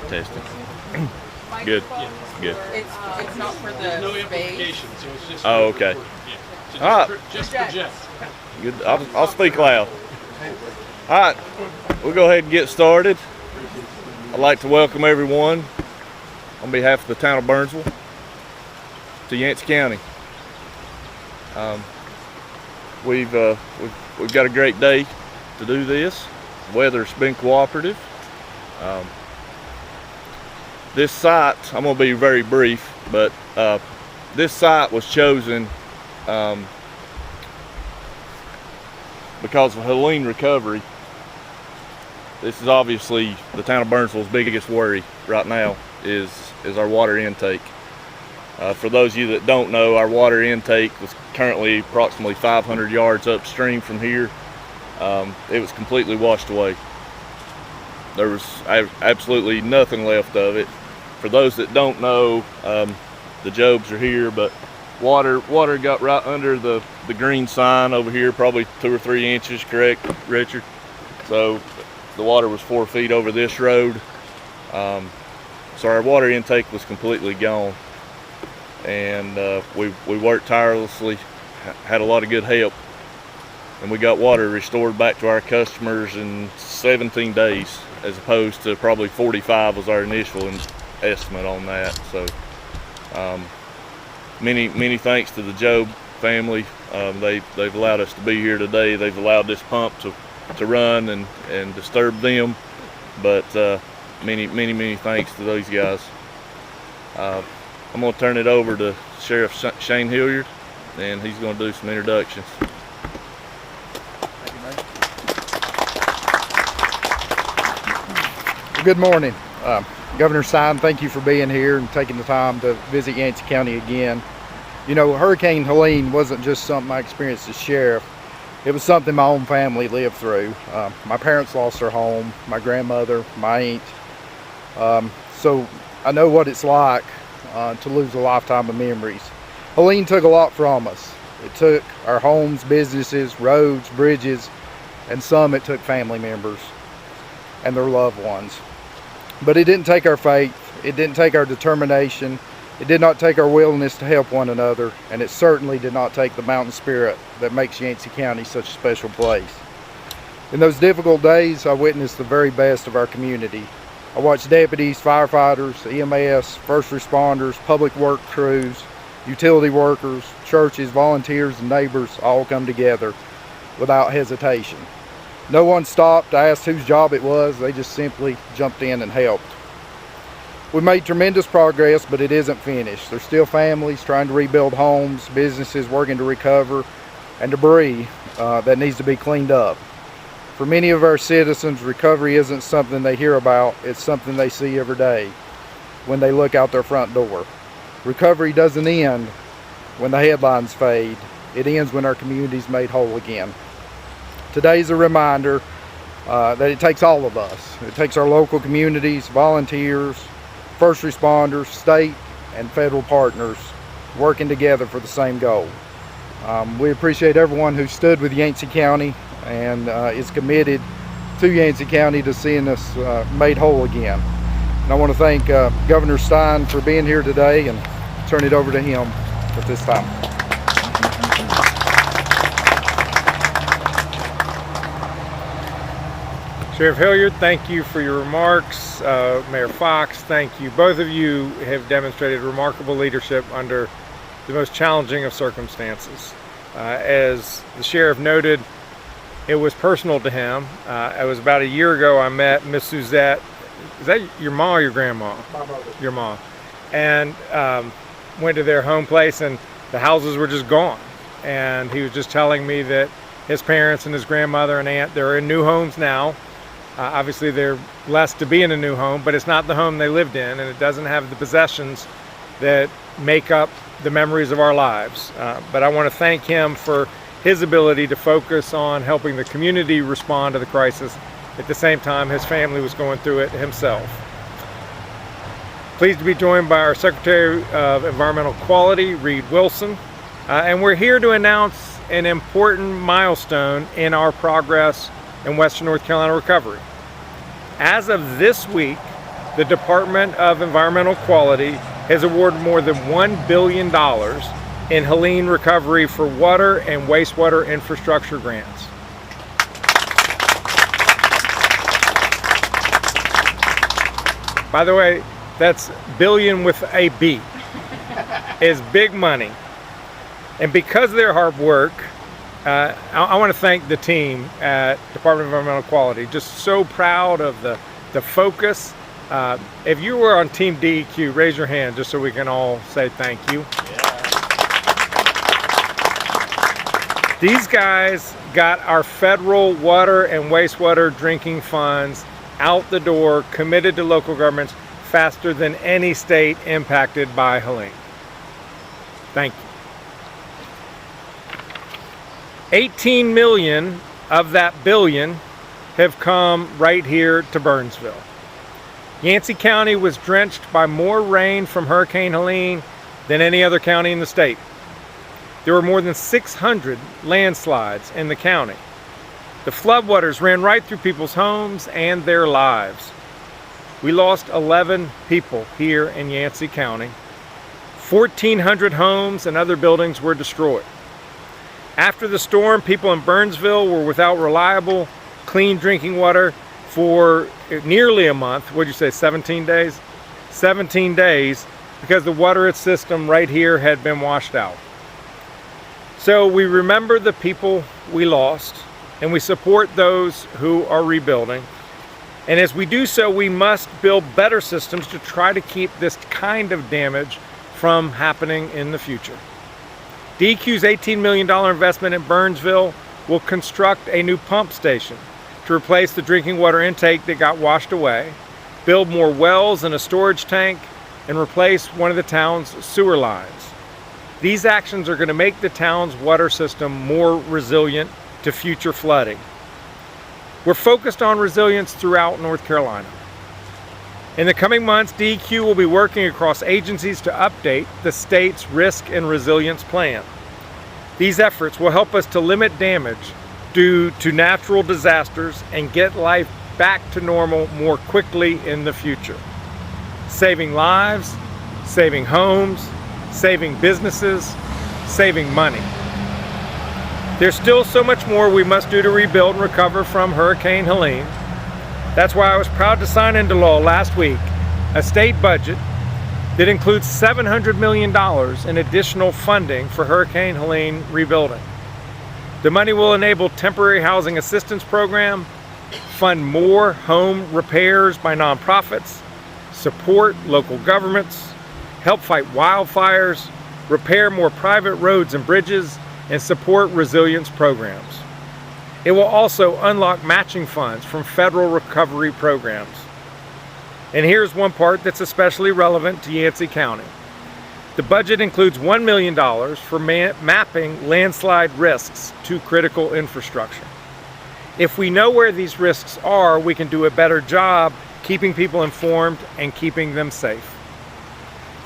Testing. Good. Good. It's not for the No space. amplification, so it's just. Oh, okay. Yeah. All right. Just project. Good. I'll speak loud. All right. We'll go ahead and get started. I'd like to welcome everyone on behalf of the town of Burnsville to Yancey County. We've got a great day to do this. The weather's been cooperative. This site, I'm going to be very brief, but this site was chosen because of Helene recovery. This is obviously the town of Burnsville's biggest worry right now is our water intake. For those of you that don't know, our water intake was currently approximately 500 yards upstream from here. It was completely washed away. There was absolutely nothing left of it. For those that don't know, the Jobs are here, but water got right under the green sign over here, probably 2 or 3 inches, correct, Richard? So the water was 4 feet over this road. So our water intake was completely gone. And we worked tirelessly, had a lot of good help, and we got water restored back to our customers in 17 days, as opposed to probably 45 was our initial estimate on that. So many thanks to the Job family. They've allowed us to be here today. They've allowed this pump to run and disturb them, but many thanks to those guys. I'm going to turn it over to Sheriff Shane Hilliard, and he's going to do some introductions. Thank you, Mayor. Good morning. Governor Stein, thank you for being here and taking the time to visit Yancey County again. You know, Hurricane Helene wasn't just something I experienced as sheriff. It was something my own family lived through. My parents lost their home, my grandmother, my aunt. So I know what it's like to lose a lifetime of memories. Helene took a lot from us. It took our homes, businesses, roads, bridges, and some it took family members and their loved ones. But it didn't take our faith, it didn't take our determination, it did not take our willingness to help one another, and it certainly did not take the mountain spirit that makes Yancey County such a special place. In those difficult days, I witnessed the very best of our community. I watched deputies, firefighters, EMS, first responders, public work crews, utility workers, churches, volunteers, and neighbors all come together without hesitation. No one stopped, asked whose job it was, they just simply jumped in and helped. We made tremendous progress, but it isn't finished. There's still families trying to rebuild homes, businesses working to recover, and debris that needs to be cleaned up. For many of our citizens, recovery isn't something they hear about, it's something they see every day when they look out their front door. Recovery doesn't end when the headlines fade, it ends when our community's made whole again. Today's a reminder that it takes all of us. It takes our local communities, volunteers, first responders, state and federal partners working together for the same goal. We appreciate everyone who stood with Yancey County and is committed to Yancey County to seeing us made whole again. And I want to thank Governor Stein for being here today and turn it over to him at this time. Sheriff Hilliard, thank you for your remarks. Mayor Fox, thank you. Both of you have demonstrated remarkable leadership under the most challenging of circumstances. As the sheriff noted, it was personal to him. It was about a year ago I met Miss Suzette. Is that your mom or your grandma? My mother. Your mom. And went to their home place, and the houses were just gone. And he was just telling me that his parents and his grandmother and aunt, they're in new homes now. Obviously they're blessed to be in a new home, but it's not the home they lived in, and it doesn't have the possessions that make up the memories of our lives. But I want to thank him for his ability to focus on helping the community respond to the crisis. At the same time, his family was going through it himself. Pleased to be joined by our Secretary of Environmental Quality, Reed Wilson. And we're here to announce an important milestone in our progress in Western North Carolina recovery. As of this week, the Department of Environmental Quality has awarded more than $1 billion in Helene recovery for water and wastewater infrastructure grants. By the way, that's billion with a B. It's big money. And because of their hard work, I want to thank the team at Department of Environmental Quality. Just so proud of the focus. If you were on Team DEQ, raise your hand just so we can all say thank you. Yeah. These guys got our federal water and wastewater drinking funds out the door, committed to local governments faster than any state impacted by Helene. Thank you. 18 million of that billion have come right here to Burnsville. Yancey County was drenched by more rain from Hurricane Helene than any other county in the state. There were more than 600 landslides in the county. The floodwaters ran right through people's homes and their lives. We lost 11 people here in Yancey County. 1,400 homes and other buildings were destroyed. After the storm, people in Burnsville were without reliable, clean drinking water for nearly a month. What'd you say, 17 days? 17 days, because the water system right here had been washed out. So we remember the people we lost, and we support those who are rebuilding. And as we do so, we must build better systems to try to keep this kind of damage from happening in the future. DEQ's $18 million investment in Burnsville will construct a new pump station to replace the drinking water intake that got washed away, build more wells and a storage tank, and replace one of the town's sewer lines. These actions are going to make the town's water system more resilient to future flooding. We're focused on resilience throughout North Carolina. In the coming months, DEQ will be working across agencies to update the state's risk and resilience plan. These efforts will help us to limit damage due to natural disasters and get life back to normal more quickly in the future. Saving lives, saving homes, saving businesses, saving money. There's still so much more we must do to rebuild and recover from Hurricane Helene. That's why I was proud to sign into law last week a state budget that includes $700 million in additional funding for Hurricane Helene rebuilding. The money will enable temporary housing assistance program, fund more home repairs by nonprofits, support local governments, help fight wildfires, repair more private roads and bridges, and support resilience programs. It will also unlock matching funds from federal recovery programs. And here's one part that's especially relevant to Yancey County. The budget includes $1 million for mapping landslide risks to critical infrastructure. If we know where these risks are, we can do a better job keeping people informed and keeping them safe.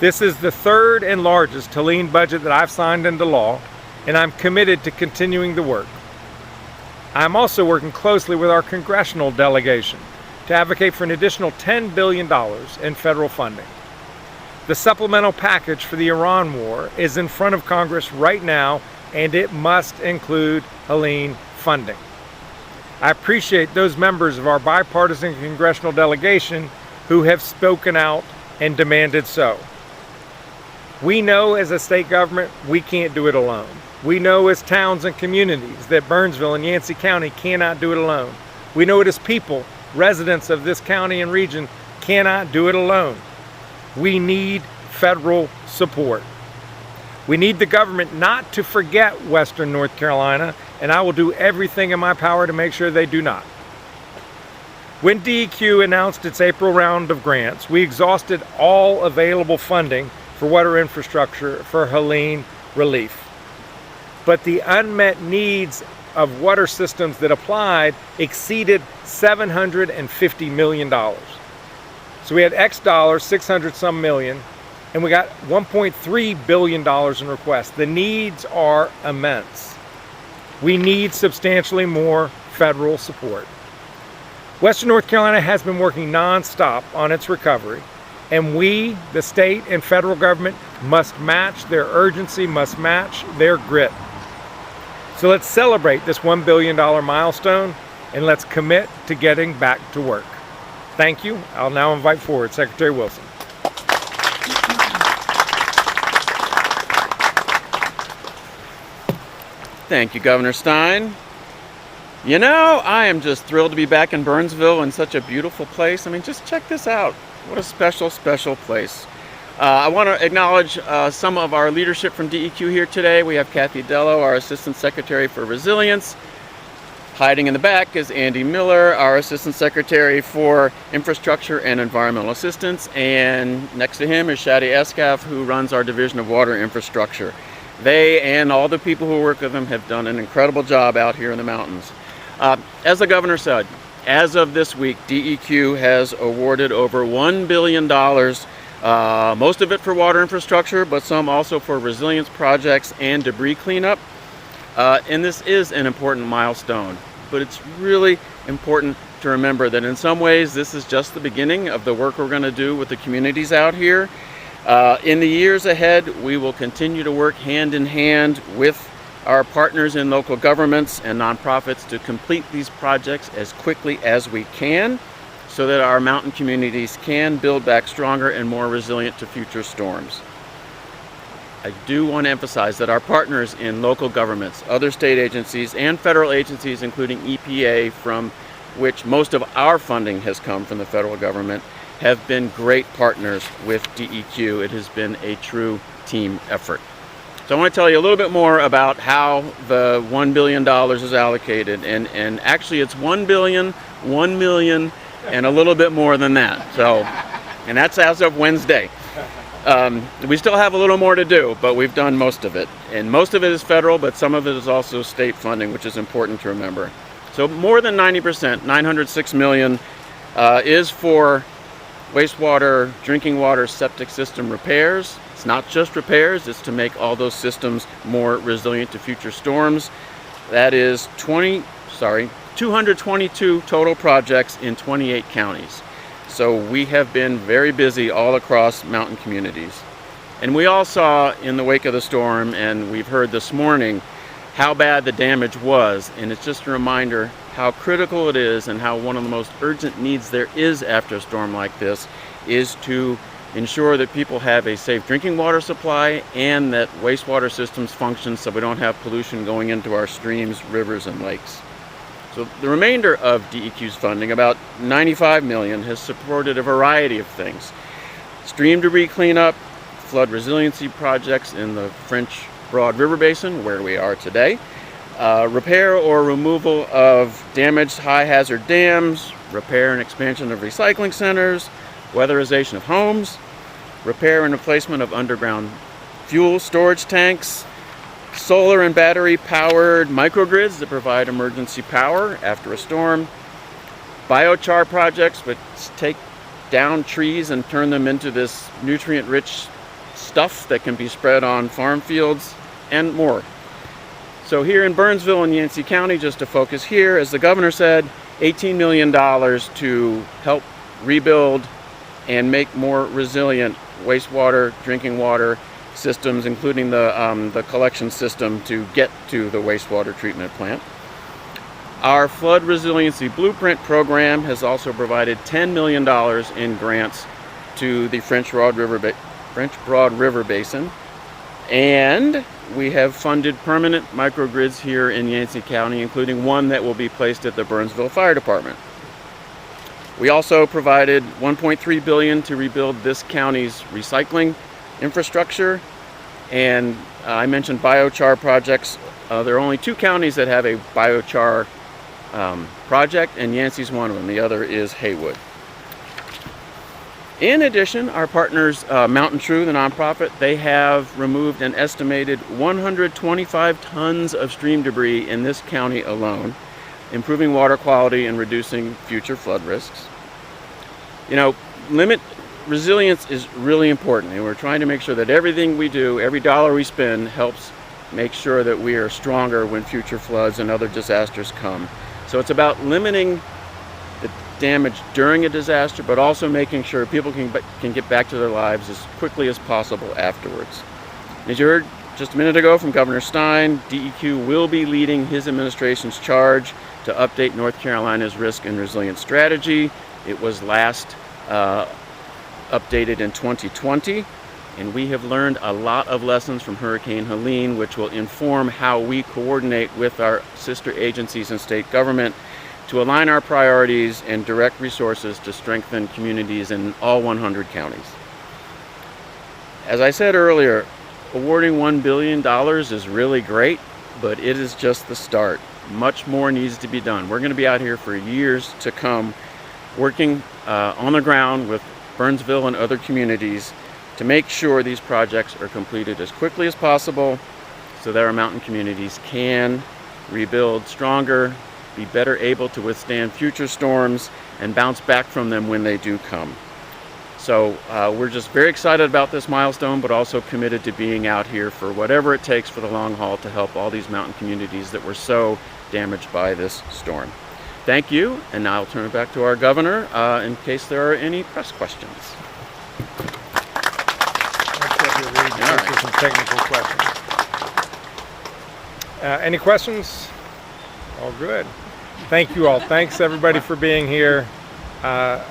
This is the third and largest Helene budget that I've signed into law, and I'm committed to continuing the work. I'm also working closely with our congressional delegation to advocate for an additional $10 billion in federal funding. The supplemental package for the Iran war is in front of Congress right now, and it must include Helene funding. I appreciate those members of our bipartisan congressional delegation who have spoken out and demanded so. We know as a state government we can't do it alone. We know as towns and communities that Burnsville and Yancey County cannot do it alone. We know it as people, residents of this county and region, cannot do it alone. We need federal support. We need the government not to forget Western North Carolina, and I will do everything in my power to make sure they do not. When DEQ announced its April round of grants, we exhausted all available funding for water infrastructure for Helene relief. But the unmet needs of water systems that applied exceeded $750 million. So we had X dollars, 600 some million, and we got $1.3 billion in requests. The needs are immense. We need substantially more federal support. Western North Carolina has been working nonstop on its recovery, and we, the state and federal government, must match their urgency, must match their grit. So let's celebrate this $1 billion milestone, and let's commit to getting back to work. Thank you. I'll now invite forward Secretary Wilson. Thank you, Governor Stein. You know, I am just thrilled to be back in Burnsville, in such a beautiful place. I mean, just check this out. What a special, special place. I want to acknowledge some of our leadership from DEQ here today. We have Kathy Dello, our Assistant Secretary for Resilience. Hiding in the back is Andy Miller, our Assistant Secretary for Infrastructure and Environmental Assistance. And next to him is Shadi Eskaf, who runs our Division of Water Infrastructure. They and all the people who work with them have done an incredible job out here in the mountains. As the governor said, as of this week, DEQ has awarded over $1 billion, most of it for water infrastructure, but some also for resilience projects and debris cleanup. And this is an important milestone, but it's really important to remember that in some ways this is just the beginning of the work we're going to do with the communities out here. In the years ahead, we will continue to work hand in hand with our partners in local governments and nonprofits to complete these projects as quickly as we can so that our mountain communities can build back stronger and more resilient to future storms. I do want to emphasize that our partners in local governments, other state agencies, and federal agencies, including EPA, from which most of our funding has come from the federal government, have been great partners with DEQ. It has been a true team effort. So I want to tell you a little bit more about how the $1 billion is allocated. And actually it's 1 billion, 1 million, and a little bit more than that. So, and that's as of Wednesday. We still have a little more to do, but we've done most of it. And most of it is federal, but some of it is also state funding, which is important to remember. So more than 90%, $906 million, is for wastewater, drinking water, septic system repairs. It's not just repairs, it's to make all those systems more resilient to future storms. That is 222 total projects in 28 counties. So we have been very busy all across mountain communities. And we all saw in the wake of the storm, and we've heard this morning, how bad the damage was. And it's just a reminder how critical it is and how one of the most urgent needs there is after a storm like this is to ensure that people have a safe drinking water supply and that wastewater systems function so we don't have pollution going into our streams, rivers, and lakes. So the remainder of DEQ's funding, about $95 million, has supported a variety of things. Stream debris cleanup, flood resiliency projects in the French Broad River Basin, where we are today, repair or removal of damaged high hazard dams, repair and expansion of recycling centers, weatherization of homes, repair and replacement of underground fuel storage tanks, solar and battery powered microgrids that provide emergency power after a storm, biochar projects which take down trees and turn them into this nutrient rich stuff that can be spread on farm fields, and more. So here in Burnsville and Yancey County, just to focus here, as the governor said, $18 million to help rebuild and make more resilient wastewater, drinking water systems, including the collection system to get to the wastewater treatment plant. Our Flood Resiliency Blueprint program has also provided $10 million in grants to the French Broad River Basin, and we have funded permanent microgrids here in Yancey County, including one that will be placed at the Burnsville Fire Department. We also provided $1.3 billion to rebuild this county's recycling infrastructure, and I mentioned biochar projects. There are only 2 counties that have a biochar project, and Yancey's one of them. The other is Haywood. In addition, our partners, Mountain True, the nonprofit, they have removed an estimated 125 tons of stream debris in this county alone, improving water quality and reducing future flood risks. You know, resilience is really important, and we're trying to make sure that everything we do, every dollar we spend, helps make sure that we are stronger when future floods and other disasters come. So it's about limiting the damage during a disaster, but also making sure people can get back to their lives as quickly as possible afterwards. As you heard just a minute ago from Governor Stein, DEQ will be leading his administration's charge to update North Carolina's risk and resilience strategy. It was last updated in 2020, and we have learned a lot of lessons from Hurricane Helene, which will inform how we coordinate with our sister agencies and state government to align our priorities and direct resources to strengthen communities in all 100 counties. As I said earlier, awarding $1 billion is really great, but it is just the start. Much more needs to be done. We're going to be out here for years to come, working on the ground with Burnsville and other communities to make sure these projects are completed as quickly as possible so that our mountain communities can rebuild stronger, be better able to withstand future storms, and bounce back from them when they do come. So we're just very excited about this milestone, but also committed to being out here for whatever it takes for the long haul to help all these mountain communities that were so damaged by this storm. Thank you, and now I'll turn it back to our governor in case there are any press questions. Let's some technical questions. Any questions? All good. Thank you all. Thanks everybody for being here. I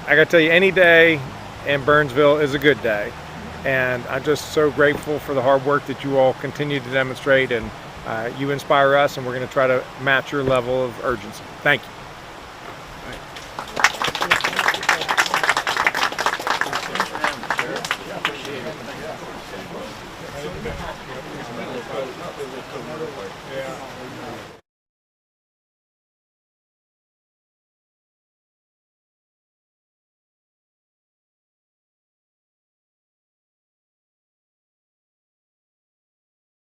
gotta tell you, any day in Burnsville is a good day, and I'm just so grateful for the hard work that you all continue to demonstrate, and you inspire us, and we're going to try to match your level of urgency. Thank you.